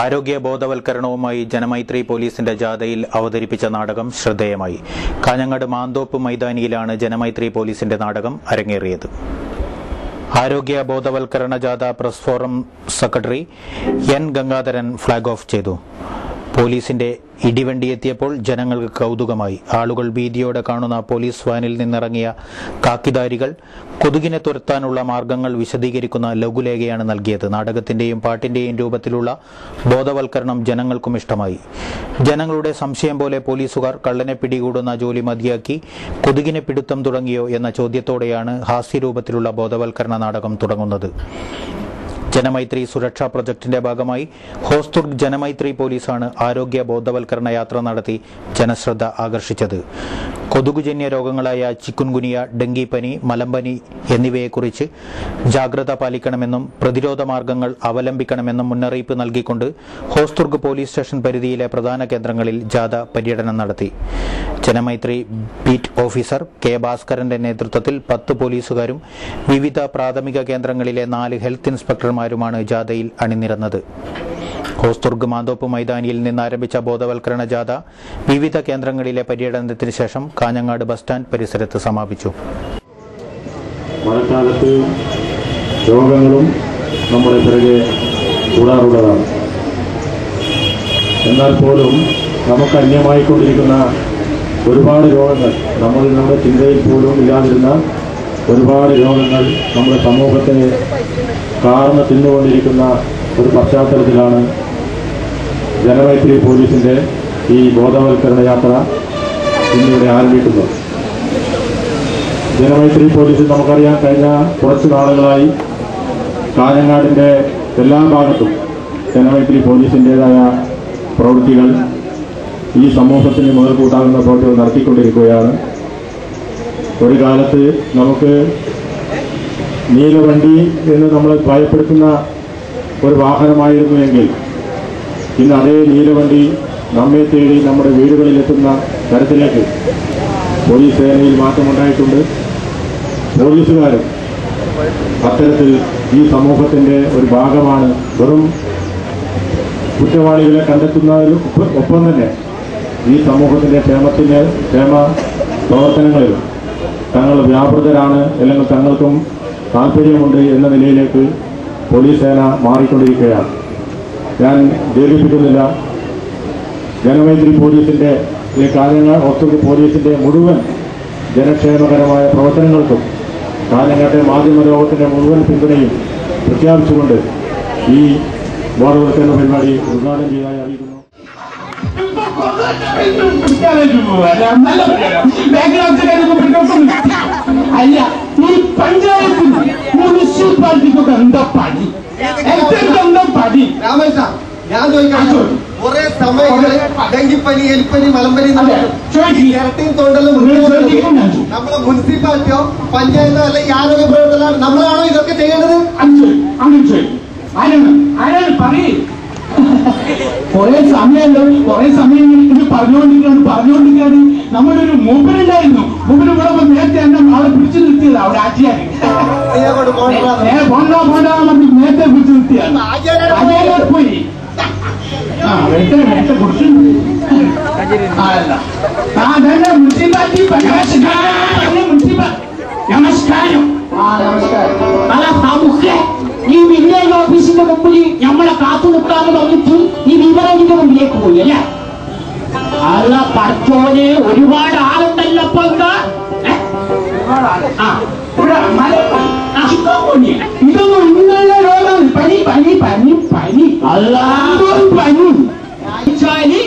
ആരോഗ്യ ബോധവൽക്കരണവുമായി ജനമൈത്രി പോലീസിന്റെ ജാഥയിൽ അവതരിപ്പിച്ച നാടകം ശ്രദ്ധേയമായി. കാഞ്ഞങ്ങാട് മാന്തോപ്പ് മൈതാനിയിലാണ് ജനമൈത്രി പോലീസിന്റെ നാടകം അരങ്ങേറിയത്. ആരോഗ്യ ബോധവൽക്കരണ ജാഥ press forum secretary N Gangadharan flag off ചെയ്തു. പോലീസിന്റെ ഇടിവണ്ടി എത്തിയപ്പോൾ ജനങ്ങൾക്ക് കൗതുകമായി. ആളുകൾ ഭീതിയോടെ കാണുന്ന പോലീസ് വാനിൽ നിന്നിറങ്ങിയ കാക്കിധാരികൾ കൊതുകിനെ തുരത്താനുള്ള മാർഗങ്ങൾ വിശദീകരിക്കുന്ന ലഘുലേഖയാണ് നൽകിയത്. നാടകത്തിന്റെയും പാട്ടിന്റെയും രൂപത്തിലുള്ള ബോധവൽക്കരണം ജനങ്ങൾക്കും ഇഷ്ടമായി. ജനങ്ങളുടെ സംശയം പോലെ പോലീസുകാർ കള്ളനെ പിടികൂടുന്ന ജോലി മതിയാക്കി കൊതുകിനെ പിടുത്തം തുടങ്ങിയോ എന്ന ചോദ്യത്തോടെയാണ് ഹാസ്യരൂപത്തിലുള്ള ബോധവൽക്കരണ നാടകം തുടങ്ങുന്നത്. ജനമൈത്രി സുരക്ഷാ പ്രൊജക്ടിന്റെ ഭാഗമായി ഹോസ്ദുർഗ് ജനമൈത്രി പോലീസാണ് ആരോഗ്യ ബോധവൽക്കരണ യാത്ര നടത്തി ജനശ്രദ്ധ ആകർഷിച്ചത്. കൊതുകുജന്യ രോഗങ്ങളായ ചിക്കുൻഗുനിയ, ഡെങ്കിപ്പനി, മലമ്പനി എന്നിവയെക്കുറിച്ച് ജാഗ്രത പാലിക്കണമെന്നും പ്രതിരോധ മാർഗങ്ങൾ അവലംബിക്കണമെന്നും മുന്നറിയിപ്പ് നൽകിക്കൊണ്ട് ഹോസ്ദുർഗ് പോലീസ് സ്റ്റേഷൻ പരിധിയിലെ പ്രധാന കേന്ദ്രങ്ങളിൽ ജാഥ പര്യടനം നടത്തി. ജനമൈത്രി ബീറ്റ് ഓഫീസർ കെ ഭാസ്കരന്റെ നേതൃത്വത്തിൽ 10 പോലീസുകാരും വിവിധ പ്രാഥമിക കേന്ദ്രങ്ങളിലെ 4 ഹെൽത്ത് ഇൻസ്പെക്ടർമാരുമാണ് ജാഥയിൽ അണിനിരന്നത്. ഹോസ്ദുർഗ് മാന്തോപ്പ് മൈതാനിയിൽ നിന്നാരംഭിച്ച ബോധവൽക്കരണ ജാഥ വിവിധ കേന്ദ്രങ്ങളിലെ പര്യടനത്തിന് ശേഷം കാഞ്ഞങ്ങാട് ബസ് സ്റ്റാൻഡ് പരിസരത്ത് സമാപിച്ചു. മഴക്കാലത്ത് രോഗങ്ങളും നമ്മുടെ പിറകെ കൂടാറുള്ളതാണ്. എന്നാൽ പോലും നമുക്ക് അന്യമായിക്കൊണ്ടിരിക്കുന്ന ഒരുപാട് രോഗങ്ങൾ, നമ്മുടെ ചിന്തയിൽ പോലും ഇല്ലാതിരുന്ന ഒരുപാട് രോഗങ്ങൾ നമ്മുടെ സമൂഹത്തെ കാർന്ന് തിന്നുകൊണ്ടിരിക്കുന്ന ഒരു പശ്ചാത്തലത്തിലാണ് ജനമൈത്രി പോലീസിൻ്റെ ഈ ബോധവൽക്കരണ യാത്ര ഇന്നിവിടെ ആരംഭിക്കുന്നത്. ജനമൈത്രി പോലീസ് നമുക്കറിയാം, കഴിഞ്ഞ കുറച്ച് നാളുകളായി കാഞ്ഞങ്ങാടിൻ്റെ എല്ലാ ഭാഗത്തും ജനമൈത്രി പോലീസിൻ്റേതായ പ്രവൃത്തികൾ, ഈ സമൂഹത്തിന് മുതൽക്കൂട്ടാകുന്ന പ്രവൃത്തികൾ നടത്തിക്കൊണ്ടിരിക്കുകയാണ്. ഒരു കാലത്ത് നമുക്ക് നീലവണ്ടി എന്ന് നമ്മൾ ഭയപ്പെടുത്തുന്ന ഒരു വാഹനമായിരുന്നുവെങ്കിൽ ഇന്ന് അതേ നീലവണ്ടി നമ്മെ തേടി നമ്മുടെ വീടുകളിലെത്തുന്ന തരത്തിലേക്ക് പോലീസ് സേനയിൽ മാറ്റമുണ്ടായിട്ടുണ്ട്. പോലീസുകാരും അത്തരത്തിൽ ഈ സമൂഹത്തിൻ്റെ ഒരു ഭാഗമാണ്. വെറും കുറ്റവാളികളെ കണ്ടെത്തുന്നതിലും ഒപ്പം തന്നെ ഈ സമൂഹത്തിൻ്റെ ക്ഷേമ പ്രവർത്തനങ്ങളിലും തങ്ങൾ വ്യാപൃതരാണ്, അല്ലെങ്കിൽ തങ്ങൾക്കും താല്പര്യമുണ്ട് എന്ന നിലയിലേക്ക് പോലീസ് സേന മാറിക്കൊണ്ടിരിക്കുകയാണ്. ഞാൻ ദീർഘിപ്പിക്കുന്നില്ല. ജനമൈത്രി പോലീസിൻ്റെ ഈ കാഞ്ഞങ്ങാട് ഹോസ്ദുർഗ് പോലീസിൻ്റെ മുഴുവൻ ജനക്ഷേമകരമായ പ്രവർത്തനങ്ങൾക്കും കാഞ്ഞങ്ങാട്ടെ മാധ്യമ ലോകത്തിൻ്റെ മുഴുവൻ പിന്തുണയും പ്രഖ്യാപിച്ചുകൊണ്ട് ഈ ബോധവൽക്കരണ പരിപാടി ഉദ്ഘാടനം ചെയ്തതായി അറിയിക്കുന്നു. അല്ല, ഈ പഞ്ചായത്തിൽ മുനിസിപ്പാലിറ്റിക്കൊക്കെ എന്താ പണി? എന്താ പണി? ഞാൻ ചോദിക്കാം, കുറെ സമയങ്ങളിൽ ഡെങ്കിപ്പനി, എലിപ്പനി, മലമ്പനി ഇരട്ടിയും തൊണ്ടലും നമ്മളെ മുനിസിപ്പാലിറ്റിയോ പഞ്ചായത്തോ അല്ലെങ്കിൽ ആരോഗ്യ പ്രവർത്തനം നമ്മളാണോ ഇതൊക്കെ ചെയ്യേണ്ടത്? ആരാണ് പറയും? കുറെ സമയം ഇത് പറഞ്ഞുകൊണ്ടിരിക്കുകയാണ്. നമ്മുടെ ഒരു മൂപ്പനുണ്ടായിരുന്നു. മൂപ്പന് ഇവിടെ നേരത്തെ എന്നെ ആളെ പിടിച്ചു നിർത്തിയത് അവിടെ ആചാര്യ നേരത്തെ പിടിച്ചു നിർത്തിയാണ്. ആചാര്യോട് പോയി മുനിസിപ്പാലിറ്റി നമസ്കാരം. ഈ വില്ലേജ് ഓഫീസിന്റെ മുമ്പിൽ നമ്മളെ കാത്തു നിൽക്കാന്ന് പറഞ്ഞിട്ട് ഈ വിവരത്തിന്റെ മുമ്പിലേക്ക് പോയി അല്ലേ? അല്ല പഠിച്ചോനെ, ഒരുപാട് ആളുണ്ടല്ലോ. ഇപ്പൊ എന്താ ഇതൊന്നും ഇന്നലെ രോഗം. പനി അല്ല പനി